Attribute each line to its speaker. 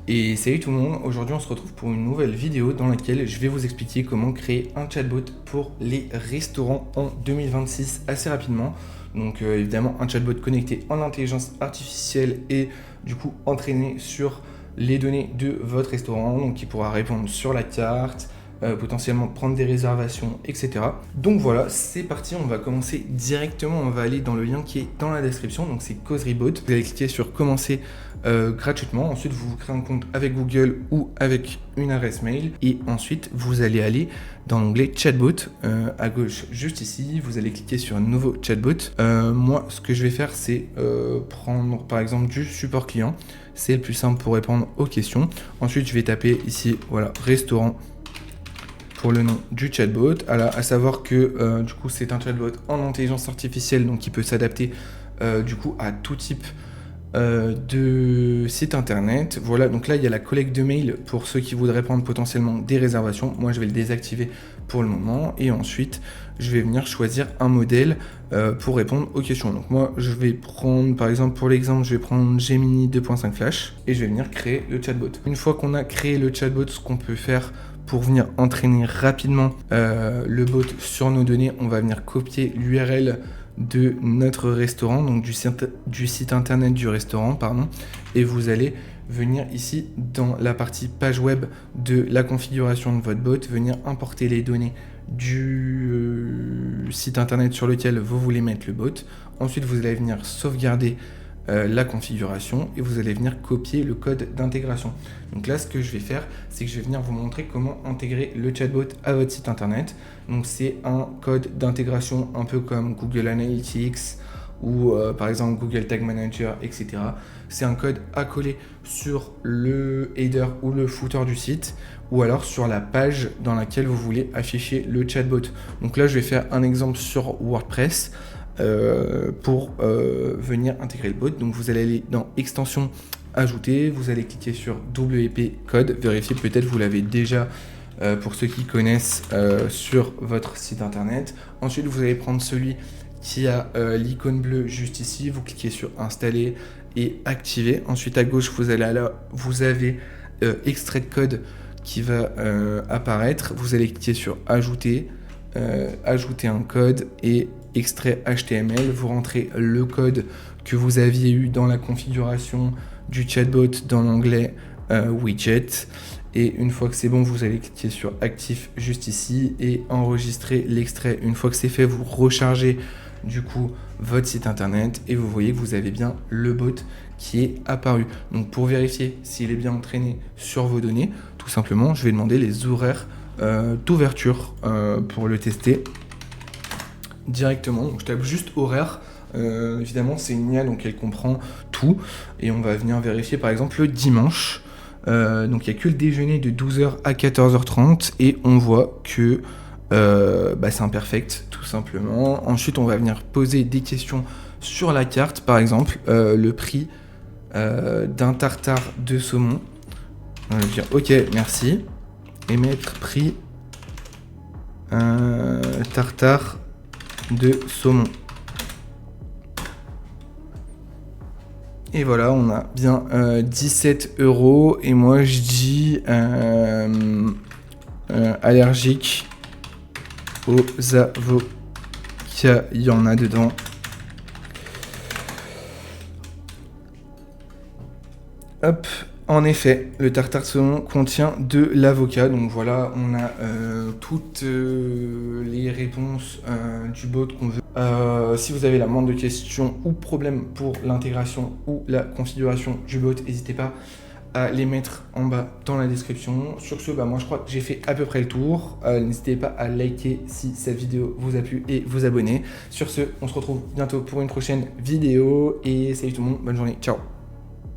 Speaker 1: Et salut tout le monde, aujourd'hui on se retrouve pour une nouvelle vidéo dans laquelle je vais vous expliquer comment créer un chatbot pour les restaurants en 2026 assez rapidement. Donc évidemment un chatbot connecté en intelligence artificielle et du coup entraîné sur les données de votre restaurant, donc qui pourra répondre sur la carte, potentiellement prendre des réservations, etc. Donc voilà, c'est parti, on va commencer directement, on va aller dans le lien qui est dans la description, donc c'est Causerybot. Vous allez cliquer sur commencer gratuitement, ensuite vous vous créez un compte avec Google ou avec une adresse mail, et ensuite vous allez aller dans l'onglet chatbot, à gauche juste ici, vous allez cliquer sur un nouveau chatbot. Moi ce que je vais faire c'est prendre par exemple du support client, c'est le plus simple pour répondre aux questions. Ensuite je vais taper ici, voilà, restaurant, pour le nom du chatbot, à savoir que du coup c'est un chatbot en intelligence artificielle, donc qui peut s'adapter du coup à tout type de site internet. Voilà, donc là il y a la collecte de mails pour ceux qui voudraient prendre potentiellement des réservations. Moi je vais le désactiver pour le moment, et ensuite je vais venir choisir un modèle pour répondre aux questions. Donc moi je vais prendre, par exemple pour l'exemple, je vais prendre Gemini 2.5 Flash et je vais venir créer le chatbot. Une fois qu'on a créé le chatbot, ce qu'on peut faire pour venir entraîner rapidement le bot sur nos données, on va venir copier l'URL de notre restaurant, donc du site internet du restaurant, pardon, et vous allez venir ici dans la partie page web de la configuration de votre bot, venir importer les données du site internet sur lequel vous voulez mettre le bot. Ensuite vous allez venir sauvegarder la configuration et vous allez venir copier le code d'intégration. Donc là ce que je vais faire, c'est que je vais venir vous montrer comment intégrer le chatbot à votre site internet. Donc c'est un code d'intégration un peu comme Google Analytics ou par exemple Google Tag Manager, etc. C'est un code à coller sur le header ou le footer du site, ou alors sur la page dans laquelle vous voulez afficher le chatbot. Donc là je vais faire un exemple sur WordPress pour venir intégrer le bot. Donc vous allez aller dans extension, ajouter, vous allez cliquer sur WP code, vérifier, peut-être vous l'avez déjà pour ceux qui connaissent sur votre site internet. Ensuite vous allez prendre celui qui a l'icône bleue juste ici, vous cliquez sur installer et activer. Ensuite à gauche vous avez extrait de code qui va apparaître, vous allez cliquer sur ajouter, ajouter un code et extrait HTML, vous rentrez le code que vous aviez eu dans la configuration du chatbot dans l'onglet widget, et une fois que c'est bon vous allez cliquer sur actif juste ici et enregistrer l'extrait. Une fois que c'est fait, vous rechargez du coup votre site internet et vous voyez que vous avez bien le bot qui est apparu. Donc pour vérifier s'il est bien entraîné sur vos données, tout simplement je vais demander les horaires d'ouverture pour le tester directement. Donc je tape juste horaire, évidemment c'est une IA donc elle comprend tout, et on va venir vérifier par exemple le dimanche. Donc il n'y a que le déjeuner de 12h à 14h30 et on voit que c'est imperfect tout simplement. Ensuite on va venir poser des questions sur la carte, par exemple le prix d'un tartare de saumon. On va dire ok merci et mettre prix tartare de saumon. Et voilà, on a bien 17 €. Et moi je dis allergique aux avocats, il y en a dedans. Hop, en effet, le tartare de saumon contient de l'avocat. Donc voilà, on a toutes les réponses du bot qu'on veut. Si vous avez la moindre question ou problème pour l'intégration ou la configuration du bot, n'hésitez pas à les mettre en bas dans la description. Sur ce, moi je crois que j'ai fait à peu près le tour. N'hésitez pas à liker si cette vidéo vous a plu et vous abonner. Sur ce, on se retrouve bientôt pour une prochaine vidéo et salut tout le monde, bonne journée, ciao.